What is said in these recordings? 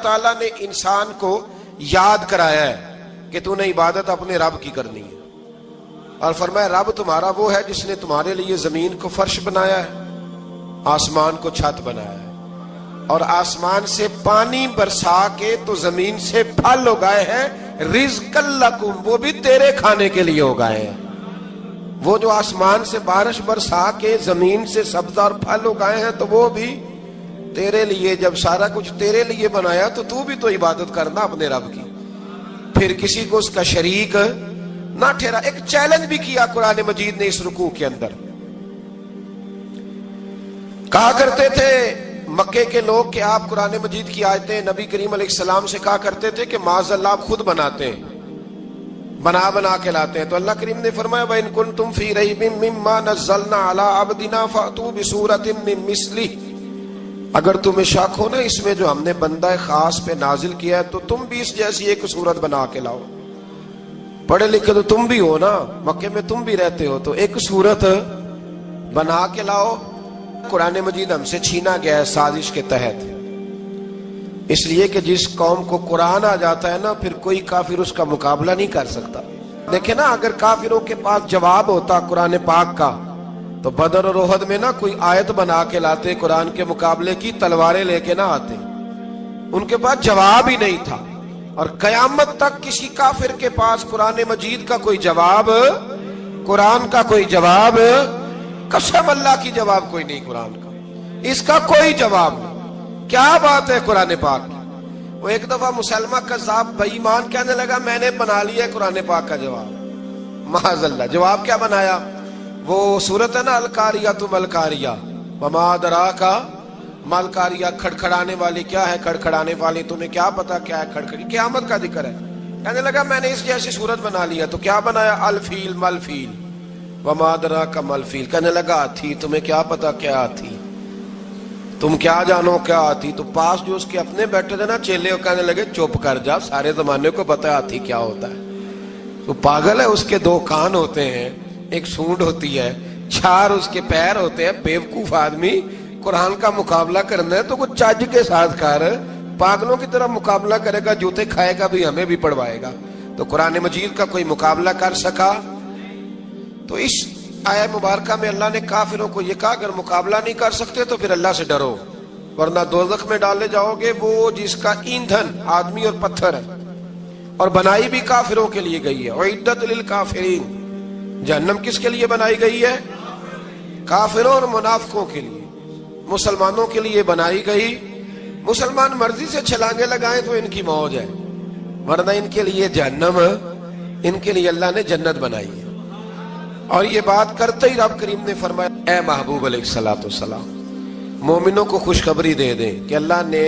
تعالیٰ نے انسان کو یاد کرایا ہے کہ تو نے عبادت اپنے رب کی کرنی ہے، اور فرمایا رب تمہارا وہ ہے جس نے تمہارے لیے زمین کو فرش بنایا ہے، آسمان کو چھت بنایا ہے، اور آسمان سے پانی برسا کے تو زمین سے پھل اگائے ہیں، رزق لکم، وہ بھی تیرے کھانے کے لیے اگائے ہیں۔ وہ جو آسمان سے بارش برسا کے زمین سے سبز اور پھل اگائے ہیں تو وہ بھی تیرے لیے۔ جب سارا کچھ تیرے لیے بنایا تو بھی تو عبادت کرنا اپنے رب کی، پھر کسی کو اس کا شریک نہ ٹھہرا۔ ایک چیلنج بھی کیا قرآن مجید نے اس رکوع کے اندر، کہا کرتے تھے مکے کے لوگ کہ آپ قرآن مجید کی آیتیں نبی کریم علیہ السلام سے کہا کرتے تھے کہ معاذ اللہ آپ خود بناتے ہیں، بنا کے لاتے ہیں۔ تو اللہ کریم نے فرمایا وَإِن كُنتُمْ فِي رَيْبٍ مِّمَّا نَزَّلْنَا عَلَىٰ عَبْدِنَا فَأْتُوا بِسُورَةٍ مِّن مِّثْلِهِ، اگر تمہیں شک ہو نا اس میں جو ہم نے بندہ خاص پہ نازل کیا ہے تو تم بھی اس جیسی ایک صورت بنا کے لاؤ۔ پڑھے لکھے تو تم بھی ہو نا، مکے میں تم بھی رہتے ہو، تو ایک صورت بنا کے لاؤ۔ قرآن مجید ہم سے چھینا گیا ہے سازش کے تحت، اس لیے کہ جس قوم کو قرآن آ جاتا ہے نا پھر کوئی کافر اس کا مقابلہ نہیں کر سکتا۔ دیکھیں نا اگر کافروں کے پاس جواب ہوتا قرآن پاک کا تو بدر اور احد میں نا کوئی آیت بنا کے لاتے قرآن کے مقابلے کی، تلواریں لے کے نہ آتے، ان کے پاس جواب ہی نہیں تھا۔ اور قیامت تک کسی کافر کے پاس قرآن مجید کا کوئی جواب، قرآن کا کوئی جواب، قسم اللہ کی جواب کوئی نہیں، قرآن کا اس کا کوئی جواب نہیں۔ کیا بات ہے قرآن پاک کی۔ وہ ایک دفعہ مسلمہ کذاب بے ایمان کہنے لگا میں نے بنا لیا ہے قرآن پاک کا جواب، معاذ اللہ۔ جواب کیا بنایا؟ وہ سورت ہے نا القاریۃ ملقاریہ، وما ادراک ملقاریہ، کھڑکھڑانے والی کیا ہے، کھڑکھڑانے والی تمہیں کیا پتا کیا ہے کھڑکھڑی، قیامت کا ذکر ہے۔ کہنے لگا میں نے اس جیسی صورت بنا لیا، تو کیا بنایا؟ الفیل ملفیل، وما ادراک ملفیل۔ کہنے لگا ہاتھی، تمہیں کیا پتا کیا ہاتھی، تم کیا جانو کیا ہاتھی۔ تو پاس جو اس کے اپنے بیٹھے تھے نا چیلے، وہ کہنے لگے چپ کر جا، سارے زمانے کو پتا ہے ہاتھی کیا ہوتا ہے۔ تو پاگل ہے، اس کے دو کان ہوتے ہیں، ایک سونڈ ہوتی ہے، چار اس کے پیر ہوتے ہیں۔ بیوقوف آدمی قرآن کا مقابلہ کرنا ہے تو کچھ چج کے ساتھ کر، پاگلوں کی طرح مقابلہ کرے گا، جوتے کھائے گا بھی ہمیں بھی پڑھوائے گا۔ تو قرآن مجید کا کوئی مقابلہ کر سکا؟ تو اس آیہ مبارکہ میں اللہ نے کافروں کو یہ کہا اگر مقابلہ نہیں کر سکتے تو پھر اللہ سے ڈرو، ورنہ دوزخ میں ڈالے جاؤ گے، وہ جس کا ایندھن آدمی اور پتھر ہے، اور بنائی بھی کافروں کے لیے گئی ہے۔ اعدت للکافرین، جہنم کس کے لیے بنائی گئی ہے؟ کافروں اور منافقوں کے لیے۔ مسلمانوں کے لیے بنائی گئی، مسلمان مرضی سے چھلانگے لگائیں تو ان کی موج ہے، ورنہ ان کے لیے جہنم، ان کے لیے اللہ نے جنت بنائی ہے۔ اور یہ بات کرتے ہی رب کریم نے فرمایا اے محبوب علیہ السلام مومنوں کو خوشخبری دے دیں کہ اللہ نے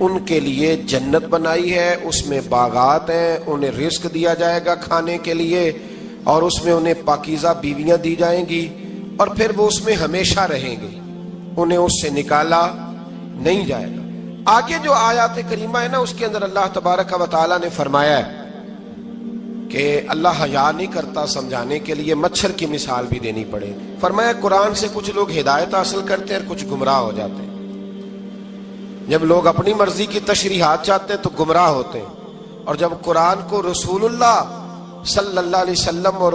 ان کے لیے جنت بنائی ہے، اس میں باغات ہیں، انہیں رزق دیا جائے گا کھانے کے لیے، اور اس میں انہیں پاکیزہ بیویاں دی جائیں گی، اور پھر وہ اس میں ہمیشہ رہیں گے، انہیں اس سے نکالا نہیں جائے گا۔ آگے جو آیات کریمہ ہے نا اس کے اندر اللہ تبارک و تعالیٰ نے فرمایا ہے کہ اللہ حیا نہیں کرتا سمجھانے کے لیے، مچھر کی مثال بھی دینی پڑے۔ فرمایا قرآن سے کچھ لوگ ہدایت حاصل کرتے ہیں اور کچھ گمراہ ہو جاتے ہیں۔ جب لوگ اپنی مرضی کی تشریحات چاہتے ہیں تو گمراہ ہوتے ہیں، اور جب قرآن کو رسول اللہ صلی اللہ علیہ وسلم اور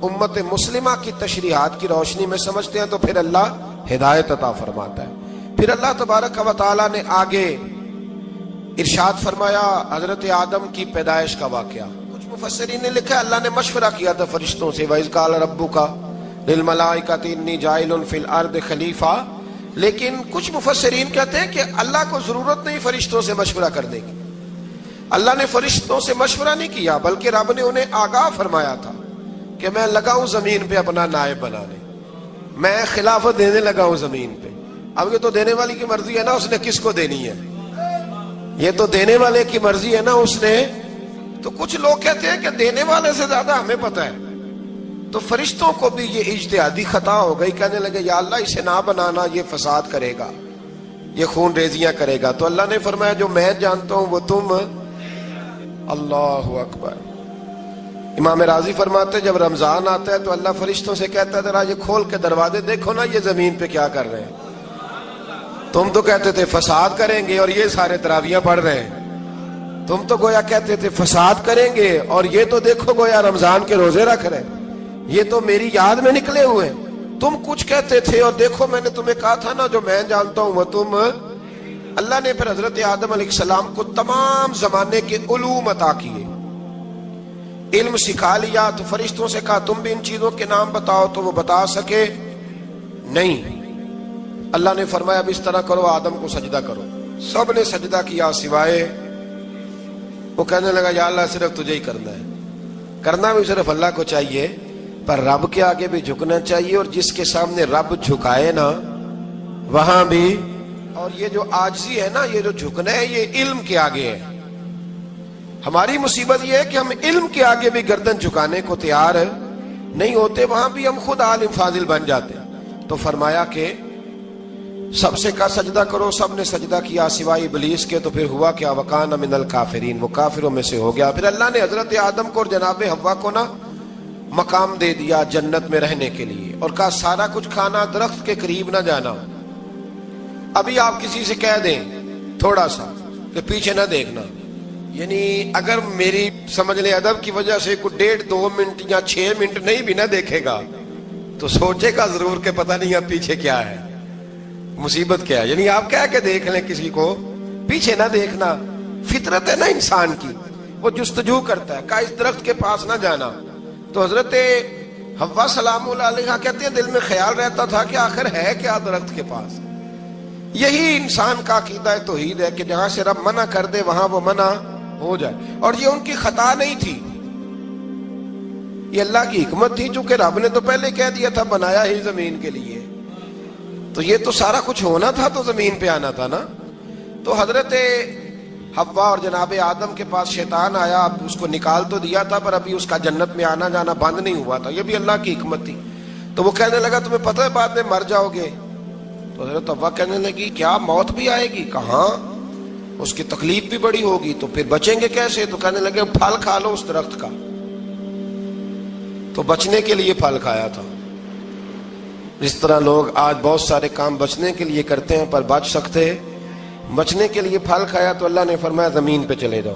امت مسلمہ کی تشریحات کی روشنی میں سمجھتے ہیں تو پھر اللہ ہدایت عطا فرماتا ہے۔ پھر اللہ تبارک و تعالیٰ نے آگے ارشاد فرمایا حضرت آدم کی پیدائش کا واقعہ۔ کچھ مفسرین نے لکھا ہے اللہ نے مشورہ کیا تھا فرشتوں سے، وَإِذْ قَالَ رَبُّكَ لِلْمَلَائِكَةِ إِنِّي جَاعِلٌ فِي الْأَرْضِ خَلِيفَةً، لیکن کچھ مفسرین کہتے ہیں کہ اللہ کو ضرورت نہیں فرشتوں سے مشورہ کرنے کی، اللہ نے فرشتوں سے مشورہ نہیں کیا، بلکہ رب نے انہیں آگاہ فرمایا تھا کہ میں لگا ہوں زمین پہ اپنا نائب بنانے، میں خلافت دینے لگا ہوں زمین پہ۔ اب یہ تو دینے والی کی مرضی ہے نا اس نے کس کو دینی ہے، یہ تو دینے والے کی مرضی ہے نا اس نے۔ تو کچھ لوگ کہتے ہیں کہ دینے والے سے زیادہ ہمیں پتہ ہے، تو فرشتوں کو بھی یہ اجتہادی خطا ہو گئی، کہنے لگے یا اللہ اسے نہ بنانا، یہ فساد کرے گا، یہ خون ریزیاں کرے گا۔ تو اللہ نے فرمایا جو میں جانتا ہوں وہ تم، اللہ اکبر۔ امام راضی فرماتے ہیں جب رمضان آتا ہے تو اللہ فرشتوں سے کہتا ہے ذرا یہ کھول کے دروازے دیکھو نا یہ زمین پہ کیا کر رہے ہیں، تم تو کہتے تھے فساد کریں گے اور یہ سارے تراویاں پڑھ رہے ہیں. تم تو گویا کہتے تھے فساد کریں گے اور یہ تو دیکھو گویا رمضان کے روزے رکھ رہے ہیں. یہ تو میری یاد میں نکلے ہوئے ہیں. تم کچھ کہتے تھے اور دیکھو میں نے تمہیں کہا تھا نا جو میں جانتا ہوں وہ تم. اللہ نے پھر حضرت آدم علیہ السلام کو تمام زمانے کے علوم عطا کیے, علم سکھا لیا. تو فرشتوں سے کہا تم بھی ان چیزوں کے نام بتاؤ, تو وہ بتا سکے نہیں. اللہ نے فرمایا اب اس طرح کرو, آدم کو سجدہ کرو. سب نے سجدہ کیا سوائے. وہ کہنے لگا یا اللہ صرف تجھے ہی کرنا ہے. کرنا بھی صرف اللہ کو چاہیے, پر رب کے آگے بھی جھکنا چاہیے, اور جس کے سامنے رب جھکائے نا وہاں بھی. اور یہ جو عاجزی ہے نا, یہ جو جھکنا ہے, یہ علم کے آگے ہے. ہماری مصیبت یہ ہے کہ ہم علم کے آگے بھی گردن جھکانے کو تیار نہیں ہوتے, وہاں بھی ہم خود عالم فاضل بن جاتے. تو فرمایا کہ سب سے کہا سجدہ کرو, سب نے سجدہ کیا سوائے ابلیس کے. تو پھر ہوا کیا, وکان من الکافرین, وہ کافروں میں سے ہو گیا. پھر اللہ نے حضرت آدم کو اور جناب حوا کو نا مقام دے دیا جنت میں رہنے کے لیے, اور کہا سارا کچھ کھانا, درخت کے قریب نہ جانا. ابھی آپ کسی سے کہہ دیں تھوڑا سا کہ پیچھے نہ دیکھنا, یعنی اگر میری سمجھ لیں ادب کی وجہ سے کوئی 1.5-2 منٹ یا 6 منٹ نہیں بھی نہ دیکھے گا تو سوچے گا ضرور کہ پتہ نہیں اب پیچھے کیا ہے, مصیبت کیا ہے. یعنی آپ کہہ کے دیکھ لیں کسی کو, پیچھے نہ دیکھنا. فطرت ہے نا انسان کی, وہ جستجو کرتا ہے. کہا اس درخت کے پاس نہ جانا. تو حضرت حوا سلام اللہ علیہ کہتے ہیں دل میں خیال رہتا تھا کہ آخر ہے کیا درخت کے پاس. یہی انسان کا عقیدہ توحید ہے کہ جہاں سے رب منع کر دے وہاں وہ منع ہو جائے. اور یہ ان کی خطا نہیں تھی, یہ اللہ کی حکمت تھی, چونکہ رب نے تو پہلے کہہ دیا تھا بنایا ہی زمین کے لیے, تو یہ تو سارا کچھ ہونا تھا تو زمین پہ آنا تھا نا. تو حضرت حوا اور جناب آدم کے پاس شیطان آیا, اب اس کو نکال تو دیا تھا پر ابھی اس کا جنت میں آنا جانا بند نہیں ہوا تھا, یہ بھی اللہ کی حکمت تھی. تو وہ کہنے لگا تمہیں پتہ ہے بعد میں مر جاؤ گے. تو حضرت حوا کہنے لگی کیا موت بھی آئے گی؟ کہاں, اس کی تکلیف بھی بڑی ہوگی, تو پھر بچیں گے کیسے؟ تو کہنے لگے پھل کھا لو اس درخت کا. تو بچنے کے لیے پھل کھایا تھا. اس طرح لوگ آج بہت سارے کام بچنے کے لیے کرتے ہیں پر بچ سکتے, بچنے کے لیے پھل کھایا. تو اللہ نے فرمایا زمین پہ چلے جاؤ.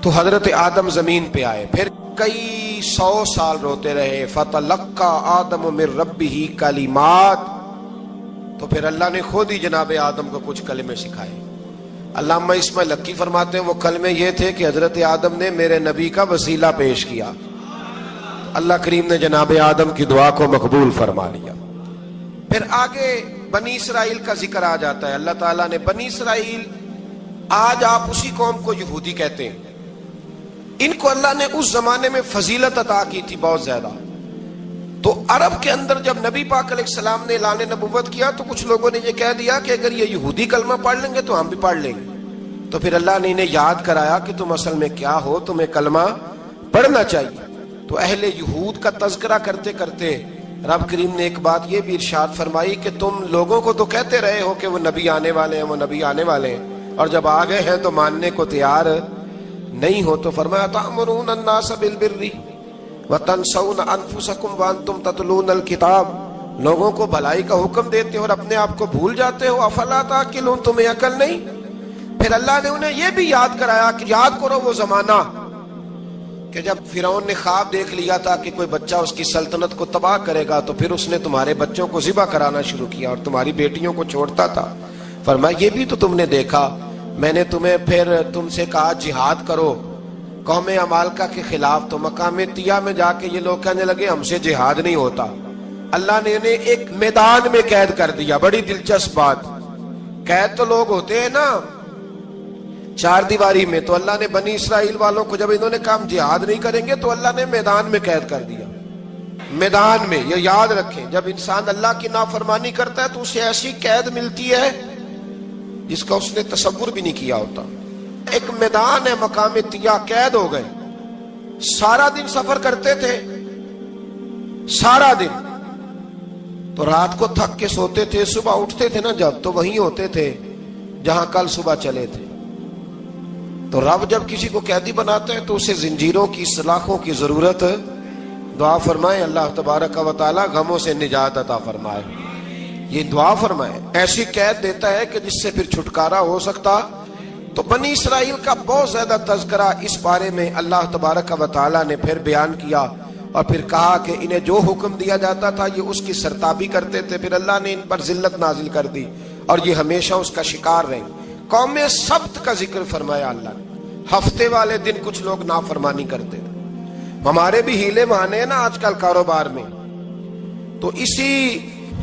تو حضرت آدم زمین پہ آئے, پھر کئی 100 سال روتے رہے. فتلقى آدم من ربہ کلمات, تو پھر اللہ نے خود ہی جناب آدم کو کچھ کلمے سکھائے. علامہ اسماعیل لکی فرماتے ہیں وہ کلمے یہ تھے کہ حضرت آدم نے میرے نبی کا وسیلہ پیش کیا, اللہ کریم نے جناب آدم کی دعا کو مقبول فرما لیا. پھر آگے بنی اسرائیل کا ذکر آ جاتا ہے. اللہ تعالیٰ نے بنی اسرائیل, آج آپ اسی قوم کو یہودی کہتے ہیں, ان کو اللہ نے اس زمانے میں فضیلت عطا کی تھی بہت زیادہ. تو عرب کے اندر جب نبی پاک علیہ السلام نے اعلان نبوت کیا تو کچھ لوگوں نے یہ کہہ دیا کہ اگر یہ یہودی کلمہ پڑھ لیں گے تو ہم بھی پڑھ لیں گے. تو پھر اللہ نے انہیں یاد کرایا کہ تم اصل میں کیا ہو, تمہیں کلمہ پڑھنا چاہیے. تو اہل یہود کا تذکرہ کرتے کرتے رب کریم نے ایک بات یہ بھی ارشاد فرمائی کہ تم لوگوں کو تو کہتے رہے ہو کہ وہ نبی آنے والے ہیں, وہ نبی آنے والے ہیں, اور جب آ گئے ہیں تو ماننے کو تیار نہیں ہو. تو فرمایا تأمرون الناس بالبر وتنسون انفسکم وانتم تتلون الکتاب, لوگوں کو بھلائی کا حکم دیتے ہو اور اپنے آپ کو بھول جاتے ہو. افلا تعقلون, تمہیں عقل نہیں؟ پھر اللہ نے انہیں یہ بھی یاد کرایا کہ یاد کرو وہ زمانہ کہ جب فرعون نے خواب دیکھ لیا تھا کہ کوئی بچہ اس کی سلطنت کو تباہ کرے گا, تو پھر اس نے تمہارے بچوں کو ذبح کرانا شروع کیا اور تمہاری بیٹیوں کو چھوڑتا تھا. فرمایا یہ بھی تو تم نے دیکھا, میں نے تمہیں پھر تم سے کہا جہاد کرو قوم عمالقہ کے خلاف, تو مقام طیہ میں جا کے یہ لوگ کہنے لگے ہم سے جہاد نہیں ہوتا. اللہ نے انہیں ایک میدان میں قید کر دیا. بڑی دلچسپ بات, قید تو لوگ ہوتے ہیں نا چار دیواری میں, تو اللہ نے بنی اسرائیل والوں کو جب انہوں نے کہا ہم جہاد نہیں کریں گے تو اللہ نے میدان میں قید کر دیا. میدان میں, یہ یاد رکھیں, جب انسان اللہ کی نافرمانی کرتا ہے تو اسے ایسی قید ملتی ہے جس کا اس نے تصور بھی نہیں کیا ہوتا. ایک میدان ہے مقام طیہ, قید ہو گئے. سارا دن سفر کرتے تھے, سارا دن, تو رات کو تھک کے سوتے تھے, صبح اٹھتے تھے نا جب, تو وہیں ہوتے تھے جہاں کل صبح چلے تھے. تو رب جب کسی کو قیدی بناتا ہے تو اسے زنجیروں کی, سلاخوں کی ضرورت, دعا فرمائے اللہ تبارک و تعالی غموں سے نجات عطا فرمائے. یہ دعا فرمائے، ایسی قید دیتا ہے کہ جس سے پھر چھٹکارا ہو سکتا۔ تو بنی اسرائیل کا بہت زیادہ تذکرہ اس بارے میں اللہ تبارک و تعالیٰ نے پھر بیان کیا، اور پھر کہا کہ انہیں جو حکم دیا جاتا تھا یہ اس کی سرتابی کرتے تھے، پھر اللہ نے ان پر ذلت نازل کر دی اور یہ ہمیشہ اس کا شکار رہیں۔ قوم سبت کا ذکر فرمایا اللہ نے، ہفتے والے دن کچھ لوگ نافرمانی کرتے تھے۔ ہمارے بھی ہیلے بہانے ہیں نا آج کل کاروبار میں، تو اسی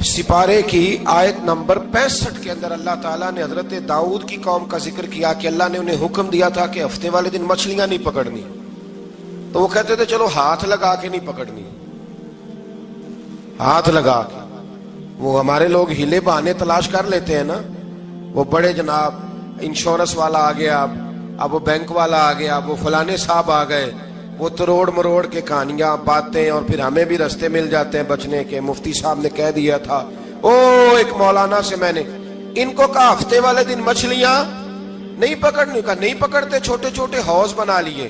سپارے کی آیت نمبر 65 کے اندر اللہ تعالیٰ نے حضرت داؤد کی قوم کا ذکر کیا کہ اللہ نے انہیں حکم دیا تھا کہ ہفتے والے دن مچھلیاں نہیں پکڑنی، تو وہ کہتے تھے چلو ہاتھ لگا کے نہیں پکڑنی، ہاتھ لگا کے۔ وہ ہمارے لوگ ہیلے بہانے تلاش کر لیتے ہیں نا، وہ بڑے جناب انشورنس والا آ گیا، اب وہ بینک والا آ گیا، وہ فلانے صاحب آ گئے، وہ تروڑ مروڑ کے کہانیاں باتیں، اور پھر ہمیں بھی رستے مل جاتے ہیں بچنے کے۔ مفتی صاحب نے کہہ دیا تھا، ایک مولانا سے میں نے ان کو کہا ہفتے والے دن مچھلیاں نہیں پکڑنے کا، نہیں پکڑتے، چھوٹے چھوٹے حوض بنا لیے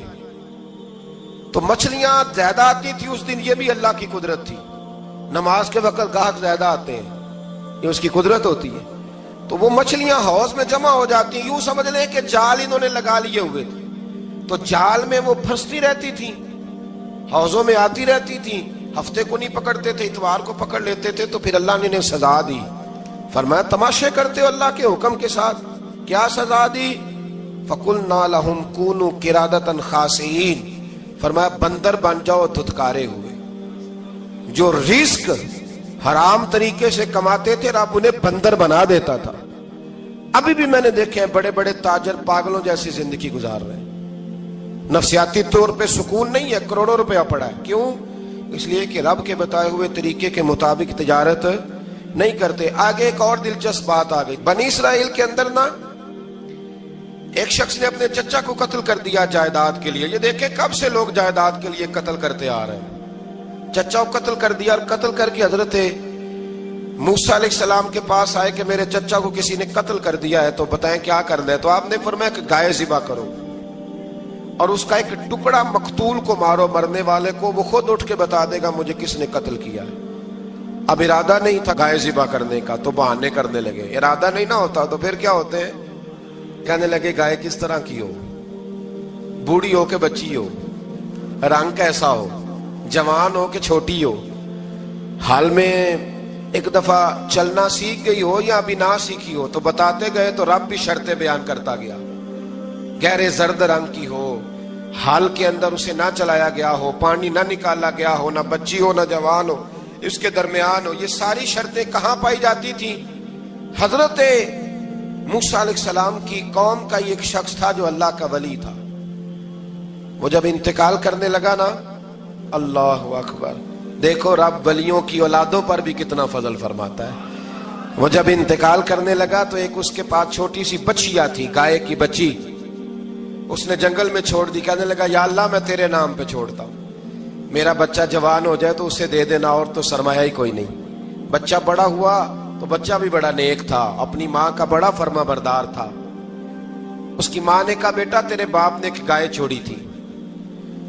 تو مچھلیاں زیادہ آتی تھی اس دن۔ یہ بھی اللہ کی قدرت تھی، نماز کے وقت گاہک زیادہ آتے ہیں، یہ اس کی قدرت ہوتی ہے۔ تو وہ مچھلیاں حوض میں جمع ہو جاتی ہیں، یوں سمجھ لیں کہ جال انہوں نے لگا لیے ہوئے تھے، تو جال میں وہ پھنستی رہتی تھی، حوضوں میں آتی رہتی تھی۔ ہفتے کو نہیں پکڑتے تھے، اتوار کو پکڑ لیتے تھے، تو پھر اللہ نے انہیں سزا دی۔ فرمایا تماشے کرتے ہو اللہ کے حکم کے ساتھ، کیا سزا دی؟ فَقُلْنَا لَهُمْ كُونُوا قِرَادَةً خَاسِئِينَ، فرمایا بندر بن جاؤ دھتکارے ہوئے۔ جو رزق حرام طریقے سے کماتے تھے رب انہیں بندر بنا دیتا تھا۔ ابھی بھی میں نے دیکھے ہیں بڑے بڑے تاجر پاگلوں جیسی زندگی گزار رہے ہیں، نفسیاتی طور پہ سکون نہیں ہے، کروڑوں روپیہ پڑا ہے۔ کیوں؟ اس لیے کہ رب کے بتائے ہوئے طریقے کے مطابق تجارت نہیں کرتے۔ آگے ایک اور دلچسپ بات آ گئی، بنی اسرائیل کے اندر نا ایک شخص نے اپنے چچا کو قتل کر دیا جائیداد کے لیے۔ یہ دیکھیں کب سے لوگ جائیداد کے لیے قتل کرتے آ رہے ہیں۔ چچا کو قتل کر دیا، اور قتل کر کے حضرت موسیٰ علیہ السلام کے پاس آئے کہ میرے چچا کو کسی نے قتل کر دیا ہے، تو بتائیں کیا کرنا ہے؟ تو آپ نے فرمایا کہ گائے ذبح کرو، اور اس کا ایک ٹکڑا مقتول کو مارو، مرنے والے کو، وہ خود اٹھ کے بتا دے گا مجھے کس نے قتل کیا۔ اب ارادہ نہیں تھا گائے ذبح کرنے کا تو بہانے کرنے لگے۔ ارادہ نہیں نہ ہوتا تو پھر کیا ہوتے ہیں؟ کہنے لگے گائے کس طرح کی ہو، بوڑھی ہو کہ بچی ہو، رنگ کیسا ہو، جوان ہو کہ چھوٹی ہو، حال میں ایک دفعہ چلنا سیکھ گئی ہو یا ابھی نہ سیکھی ہو۔ تو بتاتے گئے تو رب بھی شرطیں بیان کرتا گیا، گہرے زرد رنگ کی ہو، حال کے اندر اسے نہ چلایا گیا ہو، پانی نہ نکالا گیا ہو، نہ بچی ہو نہ جوان ہو، اس کے درمیان ہو۔ یہ ساری شرطیں کہاں پائی جاتی تھی؟ حضرت موسیٰ علیہ السلام کی قوم کا ایک شخص تھا جو اللہ کا ولی تھا۔ وہ جب انتقال کرنے لگا نا، اللہ اکبر، دیکھو رب ولیوں کی اولادوں پر بھی کتنا فضل فرماتا ہے۔ وہ جب انتقال کرنے لگا تو ایک اس کے پاس چھوٹی سی بچیا تھی، گائے کی بچی، اس نے جنگل میں چھوڑ دی۔ کہنے لگا یا اللہ میں تیرے نام پہ چھوڑتا ہوں، میرا بچہ جوان ہو جائے تو اسے دے دینا، اور تو سرمایہ ہی کوئی نہیں۔ بچہ بڑا ہوا تو بچہ بھی بڑا نیک تھا، اپنی ماں کا بڑا فرما بردار تھا۔ اس کی ماں نے کہا بیٹا تیرے باپ نے ایک گائے چھوڑی تھی۔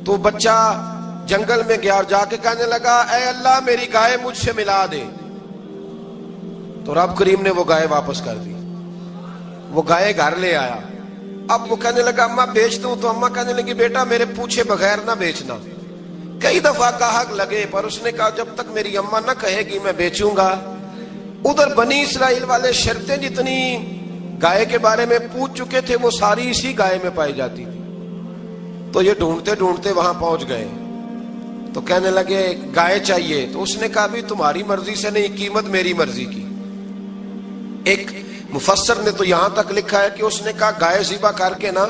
تو بچہ جنگل میں گیا اور جا کے کہنے لگا اے اللہ میری گائے مجھ سے ملا دے۔ تو رب کریم نے وہ گائے واپس کر دی، وہ گائے گھر لے آیا۔ اب وہ کہنے لگا اماں بیچ دوں، تو اماں کہنے لگی بیٹا میرے پوچھے بغیر نہ بیچنا۔ کئی دفعہ گاہک لگے پر اس نے کہا جب تک میری اماں نہ کہے گی میں بیچوں گا۔ ادھر بنی اسرائیل والے شرطیں جتنی گائے کے بارے میں پوچھ چکے تھے وہ ساری اسی گائے میں پائی جاتی تھی۔ تو یہ ڈھونڈتے ڈھونڈتے وہاں پہنچ گئے، تو کہنے لگے گائے چاہیے۔ تو اس نے کہا بھی تمہاری مرضی سے نہیں، قیمت میری مرضی کی۔ ایک مفسر نے تو یہاں تک لکھا ہے کہ اس نے کہا گائے ذبح کر کے نا،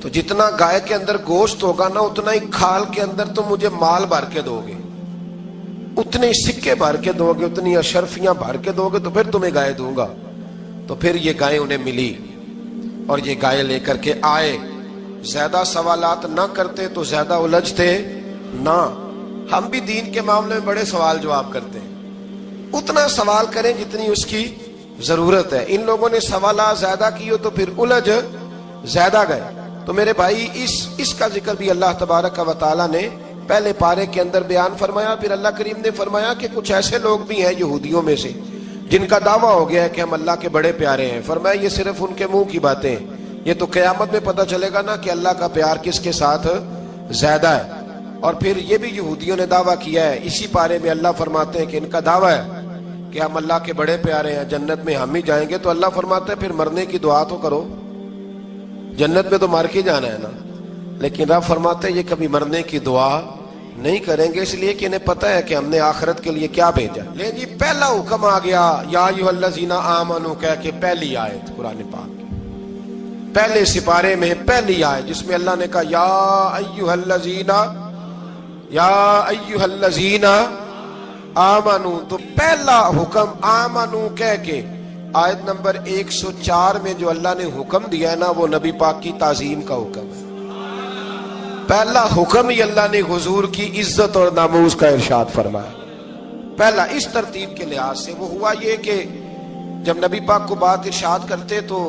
تو جتنا گائے کے اندر گوشت ہوگا نا اتنا ہی کھال کے اندر تم مجھے مال بھر کے دو گے، اتنے سکے بھر کے دو گے، اتنی اشرفیاں بھر کے دو گے تو پھر تمہیں گائے دوں گا۔ تو پھر یہ گائے انہیں ملی اور یہ گائے لے کر کے آئے۔ زیادہ سوالات نہ کرتے تو زیادہ الجھتے نہ۔ ہم بھی دین کے معاملے میں بڑے سوال جواب کرتے ہیں، اتنا سوال کریں جتنی اس کی ضرورت ہے۔ ان لوگوں نے سوالات زیادہ کیے تو پھر الجھ زیادہ گئے۔ تو میرے بھائی اس کا ذکر بھی اللہ تبارک و تعالیٰ نے پہلے پارے کے اندر بیان فرمایا۔ پھر اللہ کریم نے فرمایا کہ کچھ ایسے لوگ بھی ہیں یہودیوں میں سے جن کا دعویٰ ہو گیا ہے کہ ہم اللہ کے بڑے پیارے ہیں، فرمایا یہ صرف ان کے منہ کی باتیں، یہ تو قیامت میں پتہ چلے گا نا کہ اللہ کا پیار کس کے ساتھ زیادہ ہے۔ اور پھر یہ بھی یہودیوں نے دعویٰ کیا ہے، اسی پارے میں اللہ فرماتے ہیں کہ ان کا دعویٰ ہے کہ ہم اللہ کے بڑے پیارے ہیں، جنت میں ہم ہی جائیں گے، تو اللہ فرماتے ہیں پھر مرنے کی دعا تو کرو، جنت میں تو مر کے جانا ہے نا۔ لیکن رب فرماتے ہیں یہ کبھی مرنے کی دعا نہیں کریں گے، اس لیے کہ انہیں پتہ ہے کہ ہم نے آخرت کے لیے کیا بھیجا۔ لے جی پہلا حکم آ گیا یا ایھا الذین آمنوا کہہ کے، پہلی آیت قرآن پاک کی پہلے سپارے میں پہلی آیت جس میں اللہ نے کہا یا ایھا الذین آمنوا، تو پہلا حکم آمنوا کہہ کے آیت نمبر 104 میں جو اللہ نے حکم دیا ہے نا، وہ نبی پاک کی تعظیم کا حکم ہے۔ پہلا حکم ہی اللہ نے حضور کی عزت اور ناموز کا ارشاد فرمایا۔ پہلا اس ترتیب کے لحاظ سے وہ ہوا یہ کہ جب نبی پاک کو بات ارشاد کرتے تو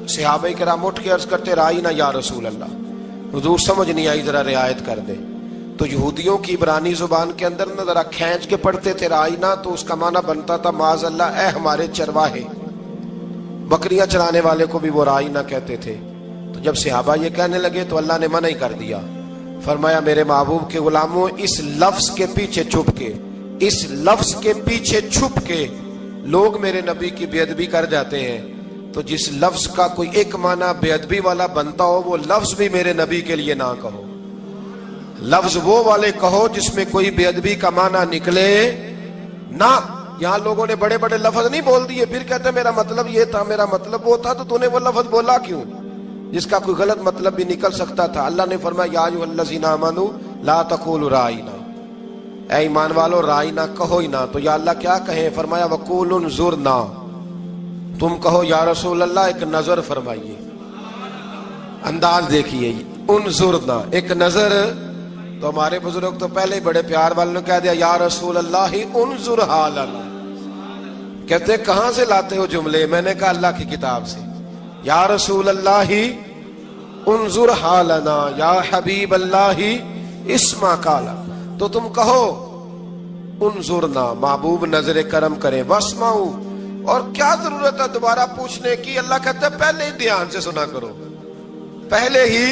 صحابہ کرام اٹھ کے عرض کرتے رائینا یا رسول اللہ، حضور سمجھ نہیں آئی ذرا رعایت کر دے۔ تو یہودیوں کی عبرانی زبان کے اندر نہ ذرا کھینچ کے پڑھتے تھے رائینا، تو اس کا معنی بنتا تھا معاذ اللہ اے ہمارے چرواہے، بکریاں چرانے والے کو بھی وہ رائینا کہتے تھے۔ تو جب صحابہ یہ کہنے لگے تو اللہ نے منع ہی کر دیا، فرمایا میرے محبوب کے غلاموں، اس لفظ کے پیچھے چھپ کے، اس لفظ کے پیچھے چھپ کے لوگ میرے نبی کی بے ادبی کر جاتے ہیں، تو جس لفظ کا کوئی ایک معنی بے ادبی والا بنتا ہو وہ لفظ بھی میرے نبی کے لیے نہ کہو، لفظ وہ والے کہو جس میں کوئی بے ادبی کا معنی نکلے نہ۔ یہاں لوگوں نے بڑے بڑے لفظ نہیں بول دیے، پھر کہتے میرا مطلب یہ تھا، میرا مطلب وہ تھا، تو تو نے وہ لفظ بولا کیوں جس کا کوئی غلط مطلب بھی نکل سکتا تھا۔ اللہ نے فرمایا یا ایھا الذین آمنوا لا تقولوا رائینا، اے ایمان والو رائینا کہو ہی نہ۔ تو یا اللہ کیا کہیں؟ فرمایا وقولوا انظرنا، تم کہو یا رسول اللہ ایک نظر فرمائیے، انداز دیکھیے، انظرنا ایک نظر۔ تو ہمارے بزرگ تو پہلے ہی بڑے پیار والوں نے کہہ دیا یا رسول اللہ انظر حالنا، کہتے کہاں سے لاتے ہو جملے؟ میں نے کہا اللہ کی کتاب سے، یا رسول اللہ انظر حالنا یا حبیب اللہ اسمع قالا، تو تم کہو انظرنا، محبوب نظر کرم کرے، واسمعوا، اور کیا ضرورت ہے دوبارہ پوچھنے کی؟ اللہ کہتا ہے پہلے ہی دھیان سے سنا کرو، پہلے ہی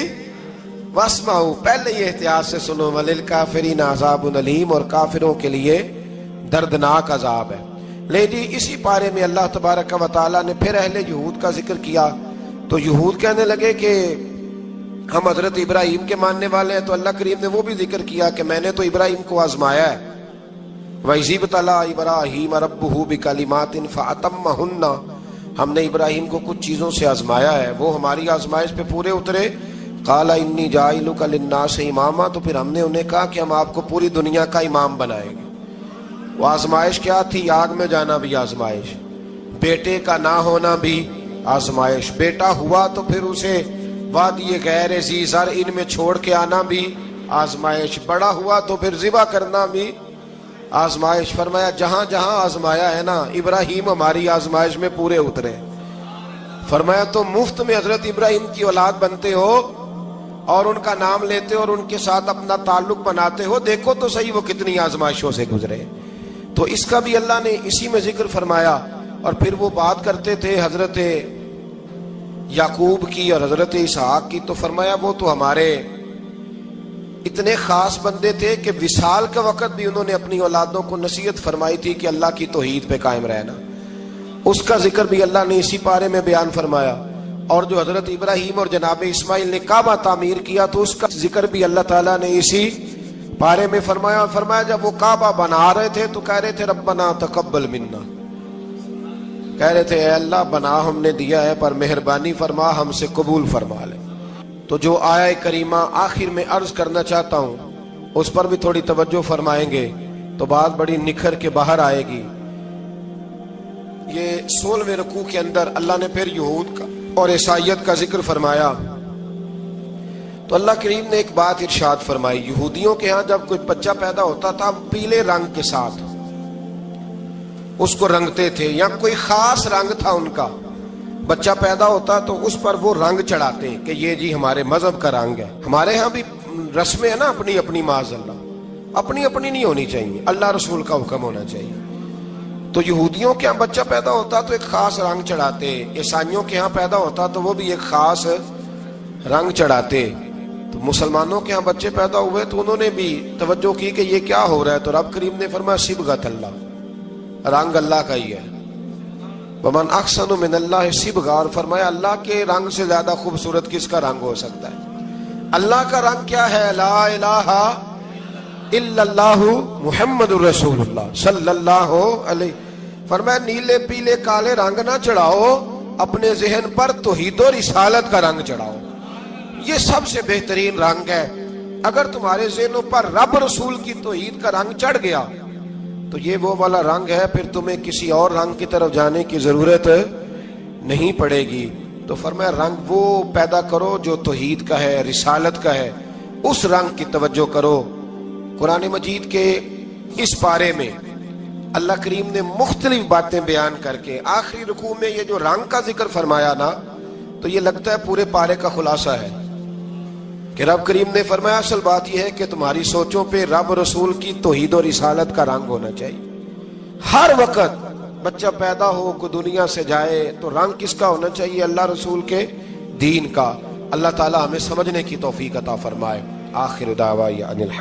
واسمعوا، پہلے ہی احتیاط سے سنو، وللکافرین عذاب علیم، اور کافروں کے لیے دردناک عذاب ہے۔ لیکن اسی پارے میں اللہ تبارک و تعالیٰ نے پھر اہل یہود کا ذکر کیا، تو یہود کہنے لگے کہ ہم حضرت ابراہیم کے ماننے والے ہیں، تو اللہ کریم نے وہ بھی ذکر کیا کہ میں نے تو ابراہیم کو آزمایا ہے، وَإِذِ ابْتَلَىٰ إِبْرَاهِيمَ رَبُّهُ بِكَلِمَاتٍ فَأَتَمَّهُنَّ، ہم نے ابراہیم کو کچھ چیزوں سے آزمایا ہے، وہ ہماری آزمائش پہ پورے اترے۔ قَالَ إِنِّي جَاعِلُكَ لِلنَّاسِ إِمَامًا، تو پھر ہم نے انہیں کہا کہ ہم آپ کو پوری دنیا کا امام بنائیں گے۔ وہ آزمائش کیا تھی؟ آگ میں جانا بھی آزمائش، بیٹے کا نہ ہونا بھی آزمائش، بیٹا ہوا تو پھر اسے وادی غیر ذی زرع میں چھوڑ کے آنا بھی آزمائش، بڑا ہوا تو پھر ذبح کرنا بھی آزمائش۔ فرمایا جہاں جہاں آزمایا ہے نا، ابراہیم ہماری آزمائش میں پورے اترے۔ فرمایا تو مفت میں حضرت ابراہیم کی اولاد بنتے ہو اور ان کا نام لیتے ہو اور ان کے ساتھ اپنا تعلق بناتے ہو، دیکھو تو صحیح وہ کتنی آزمائشوں سے گزرے۔ تو اس کا بھی اللہ نے اسی میں ذکر فرمایا۔ اور پھر وہ بات کرتے تھے حضرت یعقوب کی اور حضرت اسحاق کی، تو فرمایا وہ تو ہمارے اتنے خاص بندے تھے کہ وصال کے وقت بھی انہوں نے اپنی اولادوں کو نصیحت فرمائی تھی کہ اللہ کی توحید پہ قائم رہنا، اس کا ذکر بھی اللہ نے اسی پارے میں بیان فرمایا۔ اور جو حضرت ابراہیم اور جناب اسماعیل نے کعبہ تعمیر کیا تو اس کا ذکر بھی اللہ تعالیٰ نے اسی پارے میں فرمایا۔ فرمایا جب وہ کعبہ بنا رہے تھے تو کہہ رہے تھے ربنا تقبل منا، کہہ رہے تھے اے اللہ بنا ہم نے دیا ہے پر مہربانی فرما ہم سے قبول فرما لے۔ تو جو آیہ کریمہ آخر میں عرض کرنا چاہتا ہوں اس پر بھی تھوڑی توجہ فرمائیں گے تو بات بڑی نکھر کے باہر آئے گی۔ یہ 16ویں رکوع کے اندر اللہ نے پھر یہود کا اور عیسائیت کا ذکر فرمایا، تو اللہ کریم نے ایک بات ارشاد فرمائی۔ یہودیوں کے ہاں جب کوئی بچہ پیدا ہوتا تھا پیلے رنگ کے ساتھ اس کو رنگتے تھے، یا کوئی خاص رنگ تھا ان کا، بچہ پیدا ہوتا تو اس پر وہ رنگ چڑھاتے کہ یہ جی ہمارے مذہب کا رنگ ہے۔ ہمارے ہاں بھی رسمیں ہیں نا اپنی اپنی، معاذ اللہ اپنی اپنی نہیں ہونی چاہیے، اللہ رسول کا حکم ہونا چاہیے۔ تو یہودیوں کے ہاں بچہ پیدا ہوتا تو ایک خاص رنگ چڑھاتے، عیسائیوں کے ہاں پیدا ہوتا تو وہ بھی ایک خاص رنگ چڑھاتے، تو مسلمانوں کے ہاں بچے پیدا ہوئے تو انہوں نے بھی توجہ کی کہ یہ کیا ہو رہا ہے، تو رب کریم نے فرمایا صبغۃ اللہ، رنگ اللہ کا ہی ہے، ومن احسن من اللہ صبغہ، اور فرمایا اللہ کے رنگ سے زیادہ خوبصورت کس کا رنگ ہو سکتا ہے؟ اللہ کا رنگ کیا ہے؟ لا الہ الا اللہ محمد الرسول اللہ صلی اللہ علیہ، فرمایا نیلے پیلے کالے رنگ نہ چڑھاؤ، اپنے ذہن پر توحید و رسالت کا رنگ چڑھاؤ، یہ سب سے بہترین رنگ ہے۔ اگر تمہارے ذہنوں پر رب رسول کی توحید کا رنگ چڑھ گیا تو یہ وہ والا رنگ ہے، پھر تمہیں کسی اور رنگ کی طرف جانے کی ضرورت نہیں پڑے گی۔ تو فرمایا رنگ وہ پیدا کرو جو توحید کا ہے، رسالت کا ہے، اس رنگ کی توجہ کرو۔ قرآن مجید کے اس پارے میں اللہ کریم نے مختلف باتیں بیان کر کے آخری رکوع میں یہ جو رنگ کا ذکر فرمایا نا، تو یہ لگتا ہے پورے پارے کا خلاصہ ہے کہ رب کریم نے فرمایا اصل بات یہ ہے کہ تمہاری سوچوں پہ رب رسول کی توحید و رسالت کا رنگ ہونا چاہیے۔ ہر وقت بچہ پیدا ہو، کو دنیا سے جائے تو رنگ کس کا ہونا چاہیے؟ اللہ رسول کے دین کا۔ اللہ تعالی ہمیں سمجھنے کی توفیق عطا فرمائے۔ آخر دعوانا